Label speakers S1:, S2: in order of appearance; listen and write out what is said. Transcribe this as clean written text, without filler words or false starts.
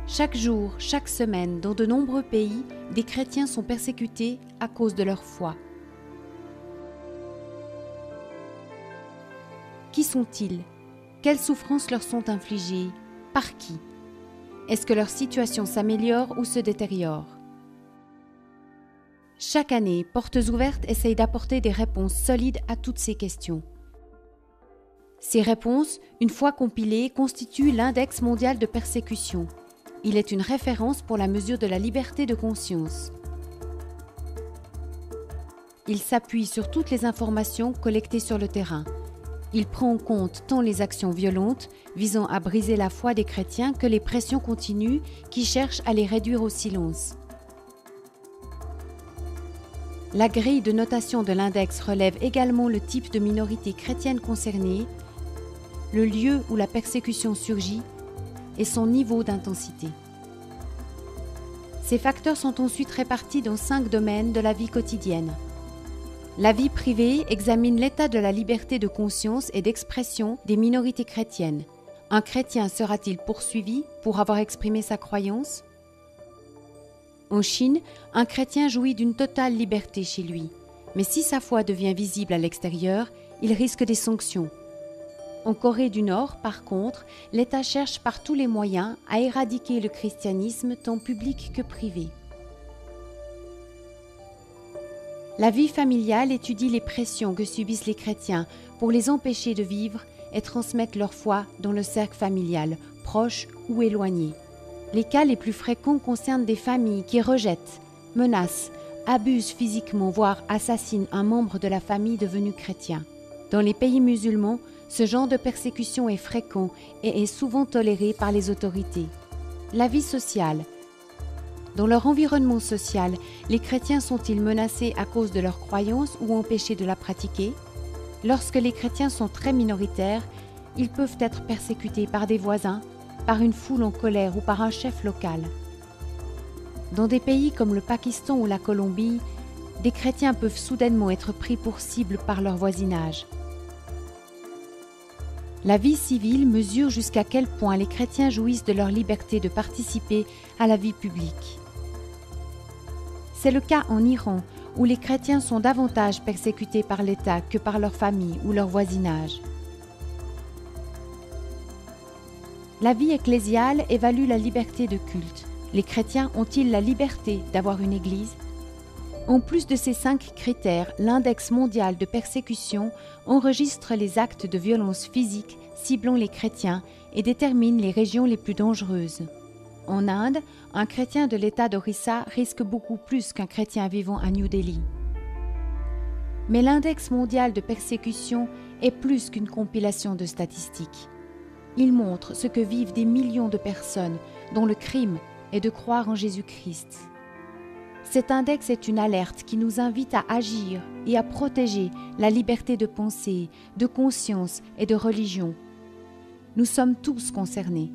S1: Chaque jour, chaque semaine, dans de nombreux pays, des chrétiens sont persécutés à cause de leur foi. Qui sont-ils? Quelles souffrances leur sont infligées? Par qui? Est-ce que leur situation s'améliore ou se détériore? Chaque année, Portes Ouvertes essaye d'apporter des réponses solides à toutes ces questions. Ces réponses, une fois compilées, constituent l'Index mondial de persécution. Il est une référence pour la mesure de la liberté de conscience. Il s'appuie sur toutes les informations collectées sur le terrain. Il prend en compte tant les actions violentes visant à briser la foi des chrétiens que les pressions continues qui cherchent à les réduire au silence. La grille de notation de l'index relève également le type de minorité chrétienne concernée, le lieu où la persécution surgit et son niveau d'intensité. Ces facteurs sont ensuite répartis dans 5 domaines de la vie quotidienne. La vie privée examine l'état de la liberté de conscience et d'expression des minorités chrétiennes. Un chrétien sera-t-il poursuivi pour avoir exprimé sa croyance ? En Chine, un chrétien jouit d'une totale liberté chez lui. Mais si sa foi devient visible à l'extérieur, il risque des sanctions. En Corée du Nord, par contre, l'État cherche par tous les moyens à éradiquer le christianisme tant public que privé. La vie familiale étudie les pressions que subissent les chrétiens pour les empêcher de vivre et transmettre leur foi dans le cercle familial, proche ou éloigné. Les cas les plus fréquents concernent des familles qui rejettent, menacent, abusent physiquement, voire assassinent un membre de la famille devenu chrétien. Dans les pays musulmans, ce genre de persécution est fréquent et est souvent toléré par les autorités. La vie sociale. Dans leur environnement social, les chrétiens sont-ils menacés à cause de leur croyance ou empêchés de la pratiquer? Lorsque les chrétiens sont très minoritaires, ils peuvent être persécutés par des voisins, par une foule en colère ou par un chef local. Dans des pays comme le Pakistan ou la Colombie, des chrétiens peuvent soudainement être pris pour cible par leur voisinage. La vie civile mesure jusqu'à quel point les chrétiens jouissent de leur liberté de participer à la vie publique. C'est le cas en Iran, où les chrétiens sont davantage persécutés par l'État que par leur famille ou leur voisinage. La vie ecclésiale évalue la liberté de culte. Les chrétiens ont-ils la liberté d'avoir une église? En plus de ces 5 critères, l'index mondial de persécution enregistre les actes de violence physique ciblant les chrétiens et détermine les régions les plus dangereuses. En Inde, un chrétien de l'État d'Orissa risque beaucoup plus qu'un chrétien vivant à New Delhi. Mais l'index mondial de persécution est plus qu'une compilation de statistiques. Il montre ce que vivent des millions de personnes dont le crime est de croire en Jésus-Christ. Cet index est une alerte qui nous invite à agir et à protéger la liberté de pensée, de conscience et de religion. Nous sommes tous concernés.